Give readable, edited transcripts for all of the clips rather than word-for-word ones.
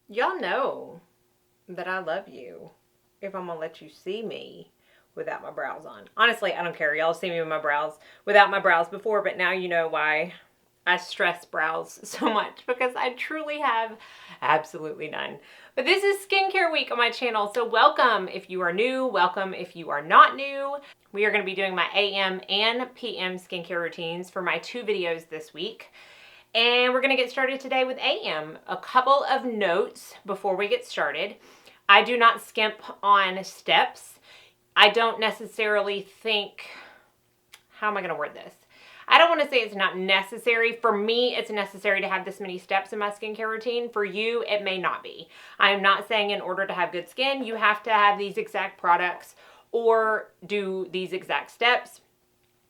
Y'all know that I love you if I'm gonna let you see me without my brows on. Honestly, I don't care. Y'all see me with my brows without my brows before, but now you know why I stress brows so much, because I truly have absolutely none. But this is skincare week on my channel, so welcome if you are new, welcome if you are not new. We are going to be doing my AM and PM skincare routines for my 2 videos this week. And we're going to get started today with AM. A couple of notes before we get started. I do not skimp on steps. I don't necessarily think, how am I going to word this? I don't want to say it's not necessary. For me, it's necessary to have this many steps in my skincare routine. For you, it may not be. I am not saying in order to have good skin, you have to have these exact products or do these exact steps.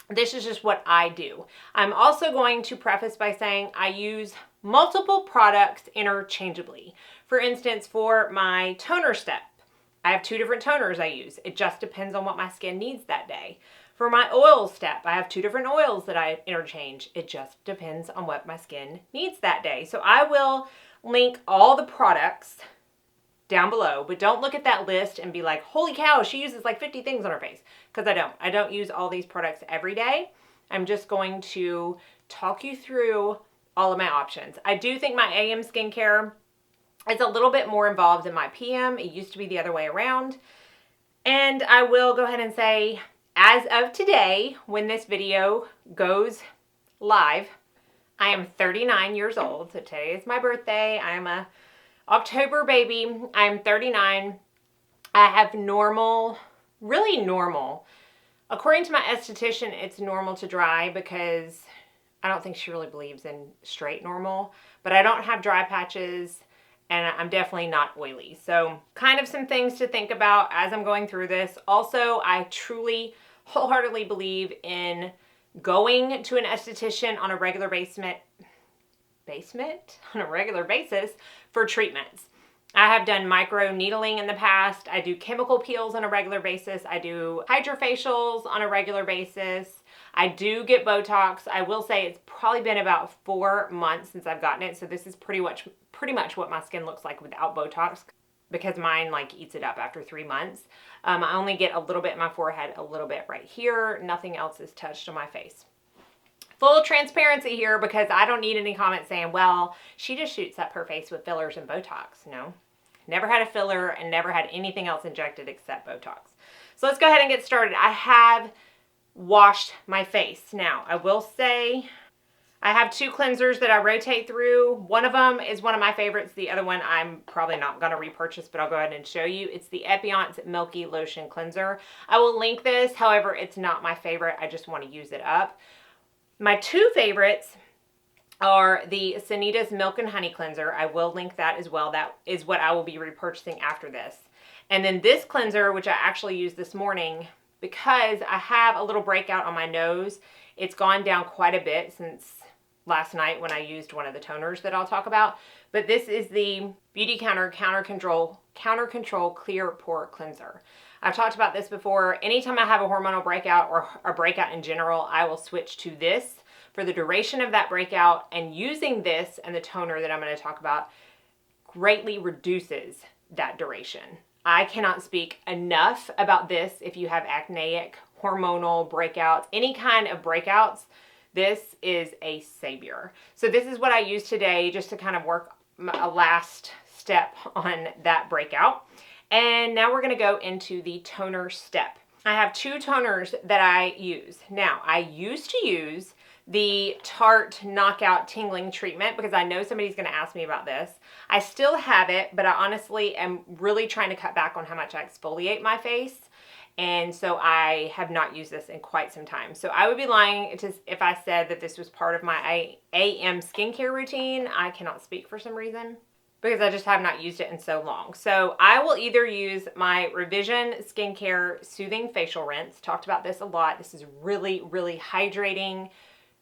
This is just what I do. I'm also going to preface by saying I use multiple products interchangeably. For instance, for my toner step, I have 2 different toners I use. It just depends on what my skin needs that day. For my oil step, I have 2 different oils that I interchange. It just depends on what my skin needs that day. So I will link all the products down below, but don't look at that list and be like, holy cow, she uses like 50 things on her face, because I don't. I don't use all these products every day. I'm just going to talk you through all of my options. I do think my AM skincare is a little bit more involved than my PM. It used to be the other way around. And I will go ahead and say, as of today, when this video goes live, I am 39 years old. So today is my birthday. I am a October baby. I'm 39. I have normal, really normal. According to my esthetician, it's normal to dry, because I don't think she really believes in straight normal, but I don't have dry patches and I'm definitely not oily. So kind of some things to think about as I'm going through this. Also, I truly wholeheartedly believe in going to an esthetician on a regular basis for treatments. I have done micro needling in the past. I do chemical peels on a regular basis. I do hydrofacials on a regular basis. I do get Botox. I will say it's probably been about 4 months since I've gotten it. So this is pretty much what my skin looks like without Botox, because mine like eats it up after 3 months. I only get a little bit in my forehead, a little bit right here. Nothing else is touched on my face. Full transparency here, because I don't need any comments saying, well, she just shoots up her face with fillers and Botox. No, never had a filler and never had anything else injected except Botox. So let's go ahead and get started. I have washed my face. Now, I will say I have 2 cleansers that I rotate through. One of them is one of my favorites. The other one I'm probably not going to repurchase, but I'll go ahead and show you. It's the Ebates Milky Lotion Cleanser. I will link this. However, it's not my favorite. I just want to use it up. My 2 favorites are the Sanita's Milk and Honey Cleanser. I will link that as well. That is what I will be repurchasing after this. And then this cleanser, which I actually used this morning, because I have a little breakout on my nose. It's gone down quite a bit since last night when I used one of the toners that I'll talk about. But this is the Beautycounter Counter Control Clear Pore Cleanser. I've talked about this before. Anytime I have a hormonal breakout or a breakout in general, I will switch to this for the duration of that breakout, and using this and the toner that I'm going to talk about greatly reduces that duration. I cannot speak enough about this. If you have acneic, hormonal breakouts, any kind of breakouts, this is a savior. So this is what I use today just to kind of work a last step on that breakout. And now we're going to go into the toner step. I have 2 toners that I use. Now, I used to use the Tarte Knockout Tingling Treatment, because I know somebody's going to ask me about this. I still have it, but I honestly am really trying to cut back on how much I exfoliate my face. And so I have not used this in quite some time. So I would be lying if I said that this was part of my AM skincare routine. I cannot speak for some reason, because I just have not used it in so long. So I will either use my Revision Skincare Soothing Facial Rinse. Talked about this a lot. This is really, really hydrating,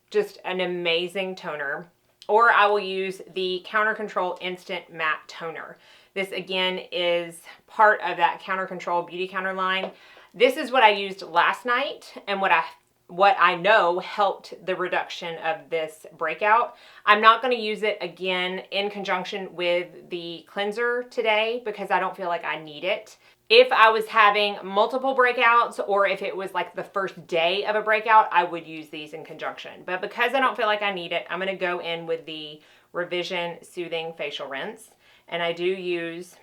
just an amazing toner. Or I will use the Counter Control Instant Matte Toner. This again is part of that Counter Control Beauty Counter line. This is what I used last night and what I what I know helped the reduction of this breakout. I'm not going to use it again in conjunction with the cleanser today because I don't feel like I need it. If I was having multiple breakouts or if it was like the first day of a breakout, I would use these in conjunction. But because I don't feel like I need it, I'm going to go in with the Revision Soothing Facial Rinse. And I do use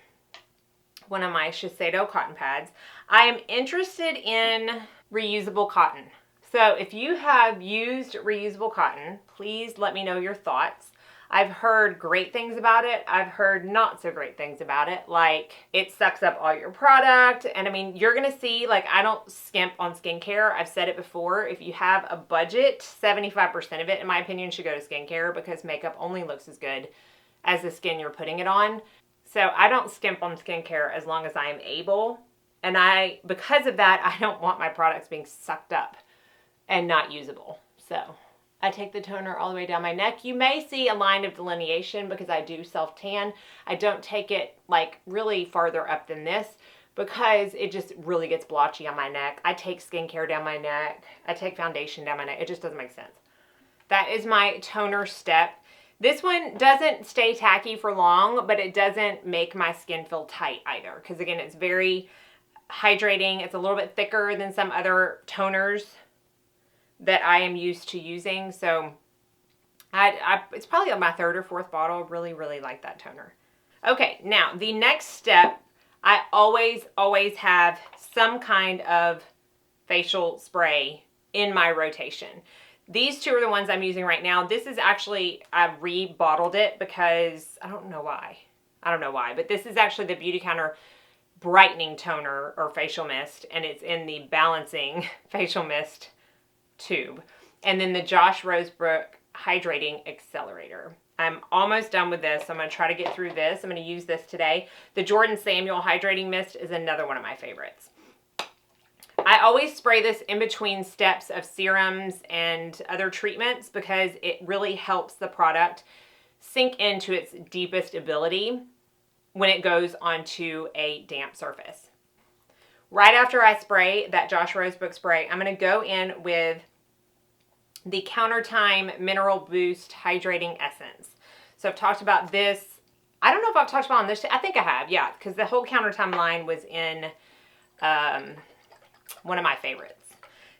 one of my Shiseido cotton pads. I am interested in reusable cotton. So if you have used reusable cotton, please let me know your thoughts. I've heard great things about it. I've heard not so great things about it. Like it sucks up all your product. And I mean, you're going to see, like, I don't skimp on skincare. I've said it before. If you have a budget, 75% of it, in my opinion, should go to skincare because makeup only looks as good as the skin you're putting it on. So I don't skimp on skincare as long as I am able. And because of that, I don't want my products being sucked up and not usable. So I take the toner all the way down my neck. You may see a line of delineation because I do self-tan. I don't take it like really farther up than this because it just really gets blotchy on my neck. I take skincare down my neck. I take foundation down my neck. It just doesn't make sense. That is my toner step. This one doesn't stay tacky for long, but it doesn't make my skin feel tight either. Because again, it's very hydrating. It's a little bit thicker than some other toners that I am used to using. So it's probably my third or fourth bottle. Really, really like that toner. Okay, now the next step, I always have some kind of facial spray in my rotation. These two are the ones I'm using right now. This is actually, I rebottled it because I don't know why, but this is actually the Beautycounter brightening toner or facial mist, and it's in the balancing facial mist tube. And then the Josh Rosebrook hydrating accelerator. I'm almost done with this. I'm going to try to get through this. I'm going to use this today. The Jordan Samuel hydrating mist is another one of my favorites. I always spray this in between steps of serums and other treatments because it really helps the product sink into its deepest ability when it goes onto a damp surface. Right after I spray that Josh Rosebrook spray, I'm going to go in with the Countertime Mineral Boost Hydrating Essence. So I've talked about this. I don't know if I've talked about it on this. I think I have, yeah, because the whole Countertime line was in one of my favorites.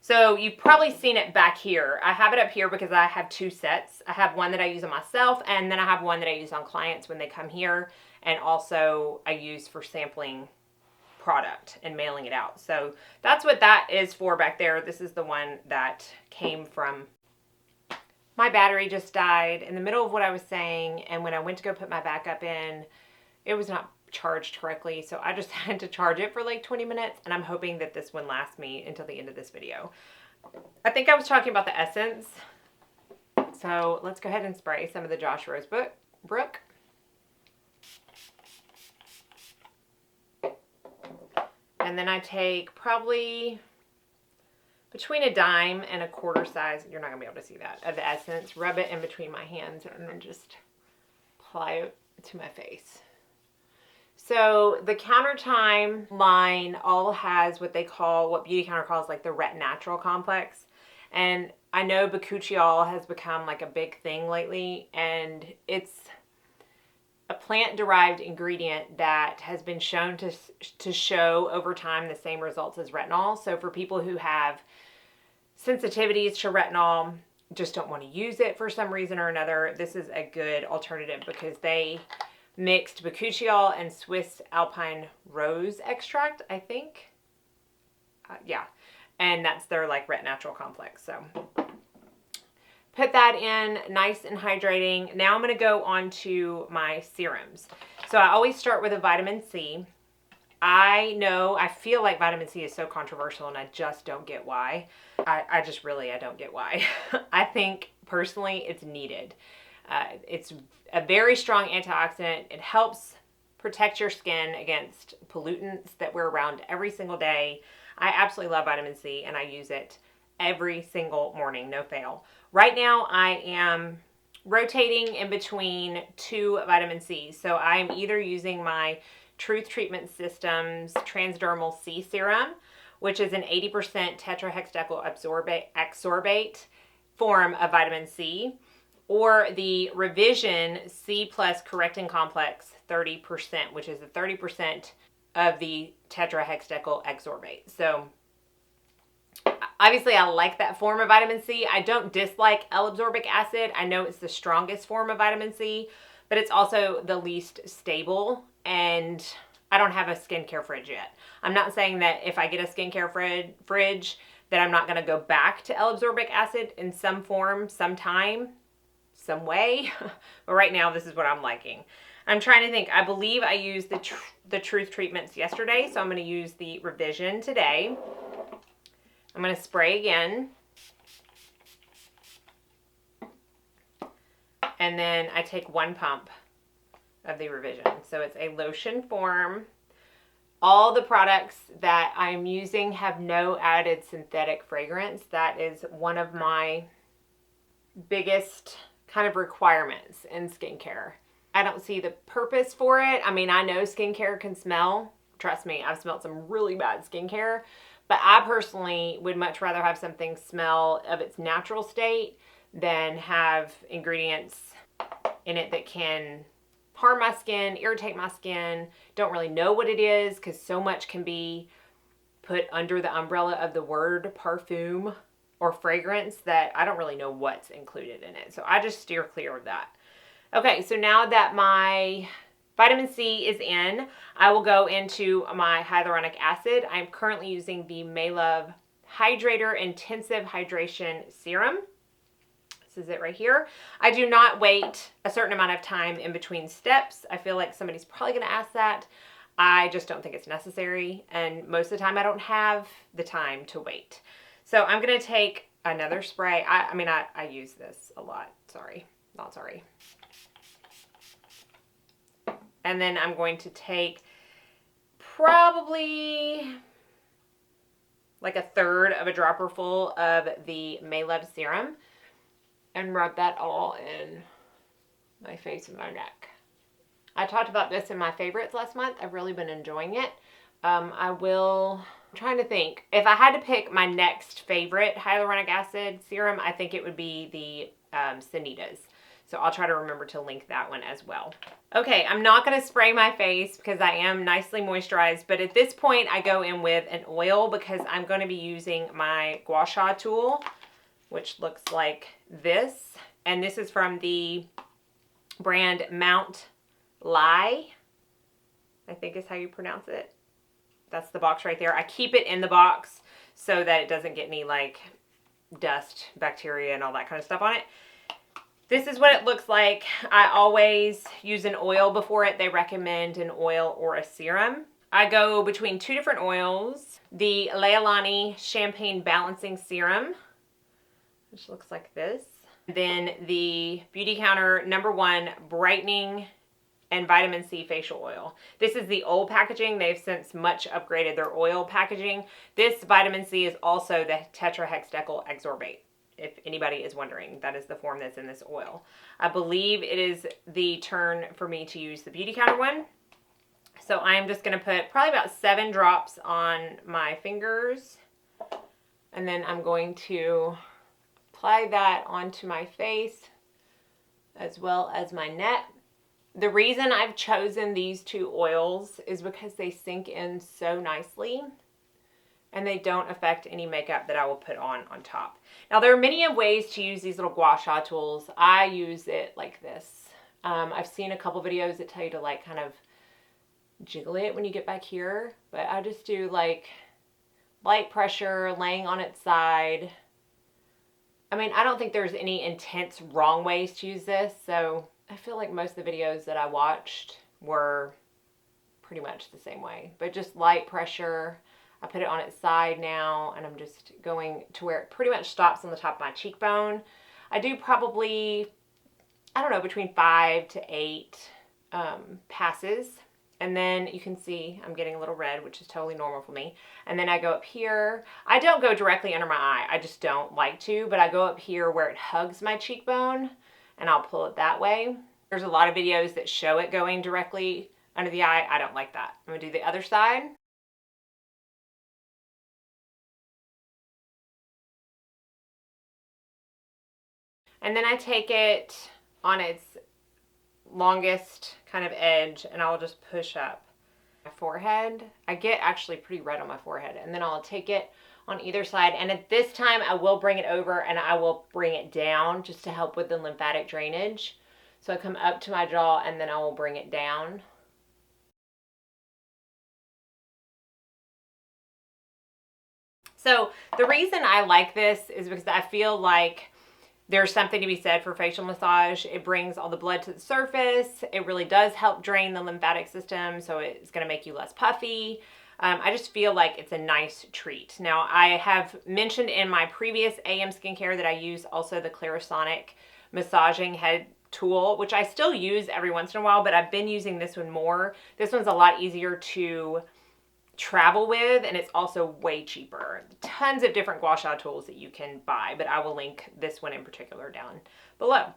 So you've probably seen it back here. I have it up here because I have two sets. I have one that I use on myself, and then I have one that I use on clients when they come here, and also I use for sampling product and mailing it out. So that's what that is for back there. This is the one that came from, my battery just died in the middle of what I was saying, and when I went to go put my backup in, it was not charged correctly, so I just had to charge it for like 20 minutes, and I'm hoping that this one lasts me until the end of this video. I think I was talking about the essence, so let's go ahead and spray some of the Josh Rosebrook. And then I take probably between a dime and a quarter size, you're not gonna be able to see that, of the essence, rub it in between my hands, and then just apply it to my face. So the Countertime line all has what Beautycounter calls like the Ret Natural complex. And I know bakuchiol has become like a big thing lately, and it's a plant-derived ingredient that has been shown to show over time the same results as retinol. So for people who have sensitivities to retinol, just don't want to use it for some reason or another, this is a good alternative because they mixed bakuchiol and Swiss Alpine Rose extract, I think. Yeah, and that's their like Ret Natural complex. So put that in, nice and hydrating. Now I'm going to go on to my serums. So I always start with a vitamin C. I feel like vitamin C is so controversial, and I just don't get why. I don't get why. I think personally it's needed. It's a very strong antioxidant. It helps protect your skin against pollutants that we're around every single day. I absolutely love vitamin C, and I use it every single morning, no fail. Right now, I am rotating in between two vitamin C's. So I'm either using my Truth Treatment Systems Transdermal C Serum, which is an 80% tetrahexacyl ascorbate form of vitamin C, or the Revision C Plus Correcting Complex 30%, which is the 30% of the tetrahexacyl ascorbate. So obviously I like that form of vitamin C. I don't dislike L-ascorbic acid. I know it's the strongest form of vitamin C, but it's also the least stable, and I don't have a skincare fridge yet. I'm not saying that if I get a skincare fridge that I'm not going to go back to L-ascorbic acid in some form, sometime, some way. But right now, this is what I'm liking. I'm trying to think. I believe I used the Truth treatments yesterday, so I'm going to use the Revision today. I'm going to spray again. And then I take 1 pump of the Revision. So it's a lotion form. All the products that I'm using have no added synthetic fragrance. That is one of my biggest kind of requirements in skincare. I don't see the purpose for it. I mean, I know skincare can smell. Trust me, I've smelled some really bad skincare. But I personally would much rather have something smell of its natural state than have ingredients in it that can harm my skin, irritate my skin. Don't really know what it is because so much can be put under the umbrella of the word parfum or fragrance that I don't really know what's included in it. So I just steer clear of that. Okay, so now that my vitamin C is in, I will go into my hyaluronic acid. I'm currently using the Maylove Hydrator Intensive Hydration Serum. This is it right here. I do not wait a certain amount of time in between steps. I feel like somebody's probably going to ask that. I just don't think it's necessary. And most of the time I don't have the time to wait. So I'm going to take another spray. I use this a lot. Sorry. Not sorry. And then I'm going to take probably like a third of a dropper full of the Maylove serum and rub that all in my face and my neck. I talked about this in my favorites last month. I've really been enjoying it. I'm trying to think. If I had to pick my next favorite hyaluronic acid serum, I think it would be the Sanita's. So I'll try to remember to link that one as well. Okay, I'm not going to spray my face because I am nicely moisturized, but at this point I go in with an oil because I'm going to be using my gua sha tool, which looks like this. And this is from the brand Mount Lai, I think is how you pronounce it. That's the box right there. I keep it in the box so that it doesn't get any like dust, bacteria, and all that kind of stuff on it. This is what it looks like. I always use an oil before it. They recommend an oil or a serum. I go between 2 different oils. The Leilani Champagne Balancing Serum, which looks like this. Then the Beautycounter #1 Brightening and Vitamin C Facial Oil. This is the old packaging. They've since much upgraded their oil packaging. This vitamin C is also the tetrahexacyl ascorbate. If anybody is wondering, that is the form that's in this oil. I believe it is the turn for me to use the Beautycounter one. So I'm just going to put probably about 7 drops on my fingers. And then I'm going to apply that onto my face as well as my neck. The reason I've chosen these 2 oils is because they sink in so nicely and they don't affect any makeup that I will put on top. Now, there are many ways to use these little gua sha tools. I use it like this. I've seen a couple videos that tell you to like kind of jiggle it when you get back here, but I just do like light pressure, laying on its side. I mean, I don't think there's any intense wrong ways to use this, so I feel like most of the videos that I watched were pretty much the same way, but just light pressure. I put it on its side now, and I'm just going to where it pretty much stops on the top of my cheekbone. I do probably, I don't know, between 5 to 8 passes. And then you can see I'm getting a little red, which is totally normal for me. And then I go up here. I don't go directly under my eye. I just don't like to, but I go up here where it hugs my cheekbone, and I'll pull it that way. There's a lot of videos that show it going directly under the eye. I don't like that. I'm gonna do the other side. And then I take it on its longest kind of edge and I'll just push up my forehead. I get actually pretty red on my forehead, and then I'll take it on either side, and at this time I will bring it over and I will bring it down just to help with the lymphatic drainage. So I come up to my jaw and then I will bring it down. So the reason I like this is because I feel like there's something to be said for facial massage. It brings all the blood to the surface. It really does help drain the lymphatic system, so it's going to make you less puffy. I just feel like it's a nice treat. Now, I have mentioned in my previous AM skincare that I use also the Clarisonic massaging head tool, which I still use every once in a while, but I've been using this one more. This one's a lot easier to travel with, and it's also way cheaper. Tons of different gua sha tools that you can buy, but I will link this one in particular down below.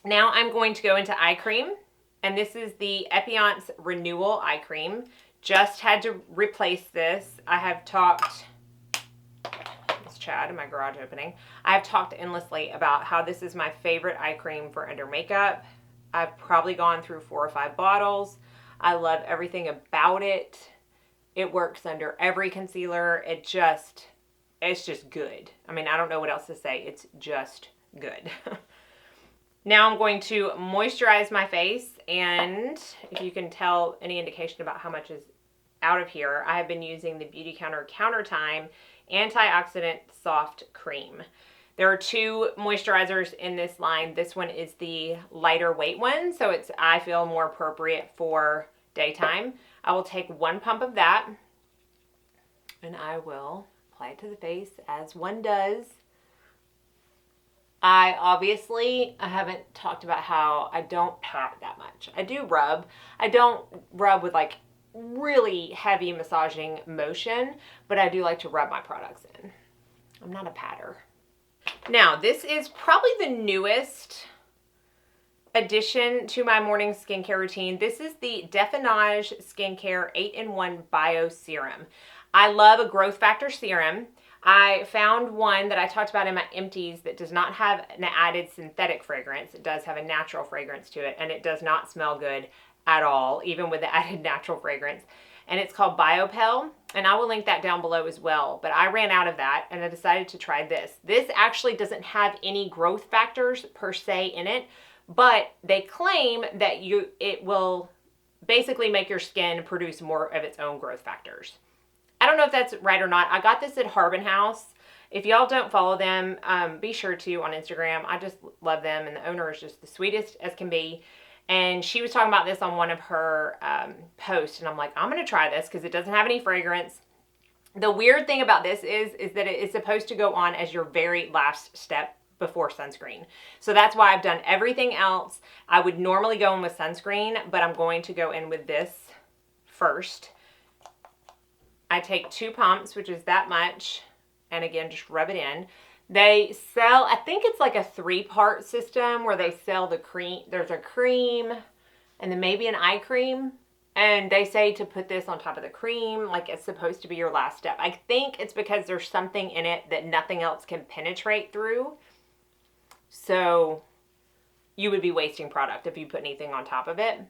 Now I'm going to go into eye cream, and this is the Ebates Renewal Eye Cream. Just had to replace this. I have talked, it's Chad in my garage opening. I have talked endlessly about how this is my favorite eye cream for under makeup. I've probably gone through 4 or 5 bottles. I love everything about it. It works under every concealer. It's just good. I mean, I don't know what else to say. It's just good. Now I'm going to moisturize my face, and if you can tell any indication about how much is out of here, I have been using the Beautycounter Counter Time Antioxidant Soft Cream. There are 2 moisturizers in this line. This one is the lighter weight one, so it's, I feel, more appropriate for daytime. I will take 1 pump of that, and I will apply it to the face as one does. I haven't talked about how I don't pat that much. I do rub. I don't rub with like really heavy massaging motion, but I do like to rub my products in. I'm not a patter. Now, this is probably the newest addition to my morning skincare routine. This is the Definage Skincare 8-in-1 Bio Serum. I love a growth factor serum. I found one that I talked about in my empties that does not have an added synthetic fragrance. It does have a natural fragrance to it, and it does not smell good at all, even with the added natural fragrance. And it's called BioPel, and I will link that down below as well. But I ran out of that, and I decided to try this. This actually doesn't have any growth factors per se in it, but they claim that it will basically make your skin produce more of its own growth factors. I don't know if that's right or not. I got this at Harbin House. If y'all don't follow them, be sure to on Instagram. I just love them, and the owner is just the sweetest as can be. And she was talking about this on one of her posts, and I'm like, I'm going to try this because it doesn't have any fragrance. The weird thing about this is that it is supposed to go on as your very last step before sunscreen. So that's why I've done everything else. I would normally go in with sunscreen, but I'm going to go in with this first. I take 2 pumps, which is that much, and again, just rub it in. They sell, I think it's like a 3-part system where they sell the cream. There's a cream and then maybe an eye cream. And they say to put this on top of the cream, like it's supposed to be your last step. I think it's because there's something in it that nothing else can penetrate through. So you would be wasting product if you put anything on top of it.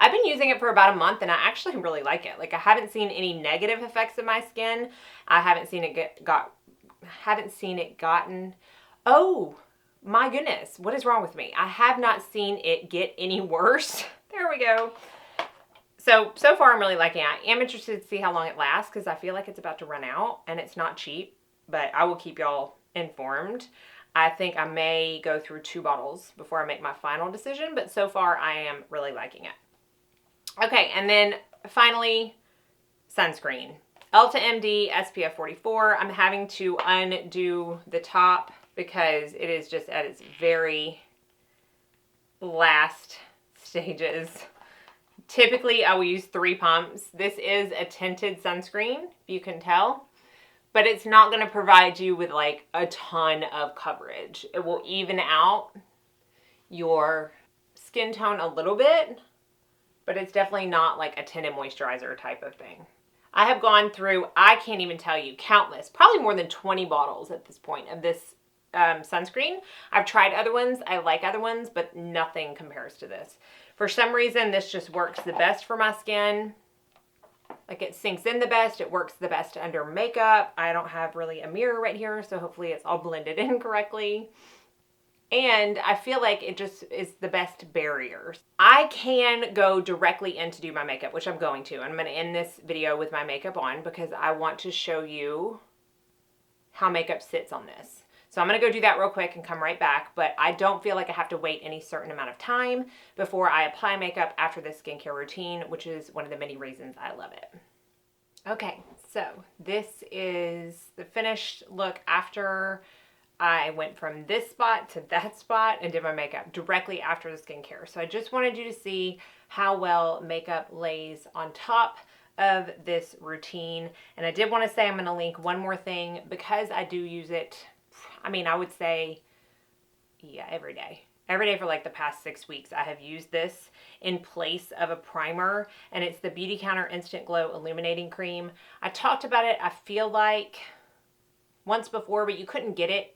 I've been using it for about a month, and I actually really like it. Like, I haven't seen any negative effects in my skin. I haven't seen it gotten, oh my goodness, what is wrong with me? I have not seen it get any worse. There we go. So far I'm really liking it. I am interested to see how long it lasts because I feel like it's about to run out, and it's not cheap, but I will keep y'all informed. I think I may go through 2 bottles before I make my final decision, but so far I am really liking it. Okay, and then finally, sunscreen. Ulta MD SPF 44. I'm having to undo the top because it is just at its very last stages. Typically, I will use 3 pumps. This is a tinted sunscreen, if you can tell, but it's not going to provide you with like a ton of coverage. It will even out your skin tone a little bit, but it's definitely not like a tinted moisturizer type of thing. I have gone through, I can't even tell you, countless, probably more than 20 bottles at this point of this sunscreen. I've tried other ones. I like other ones, but nothing compares to this. For some reason, this just works the best for my skin. Like, it sinks in the best. It works the best under makeup. I don't have really a mirror right here, so hopefully it's all blended in correctly. And I feel like it just is the best barrier. I can go directly in to do my makeup, which I'm going to. I'm going to end this video with my makeup on because I want to show you how makeup sits on this. So I'm going to go do that real quick and come right back, but I don't feel like I have to wait any certain amount of time before I apply makeup after this skincare routine, which is one of the many reasons I love it. Okay, so this is the finished look after I went from this spot to that spot and did my makeup directly after the skincare. So I just wanted you to see how well makeup lays on top of this routine. And I did want to say I'm going to link one more thing because I do use it. I mean, I would say, yeah, every day. Every day for like the past 6 weeks, I have used this in place of a primer, and it's the Beautycounter Instant Glow Illuminating Cream. I talked about it, I feel like, once before, but you couldn't get it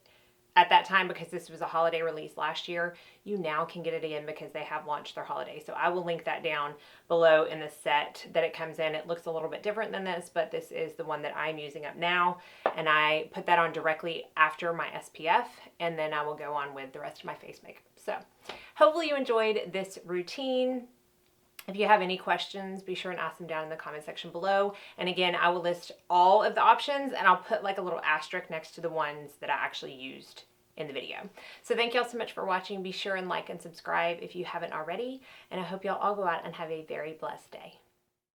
at that time because this was a holiday release last year. You now can get it again because they have launched their holiday. So I will link that down below in the set that it comes in. It looks a little bit different than this, but this is the one that I'm using up now. And I put that on directly after my SPF, and then I will go on with the rest of my face makeup. So hopefully you enjoyed this routine. If you have any questions, be sure and ask them down in the comment section below. And again, I will list all of the options, and I'll put like a little asterisk next to the ones that I actually used in the video. So thank y'all so much for watching. Be sure and like and subscribe if you haven't already. And I hope y'all all go out and have a very blessed day.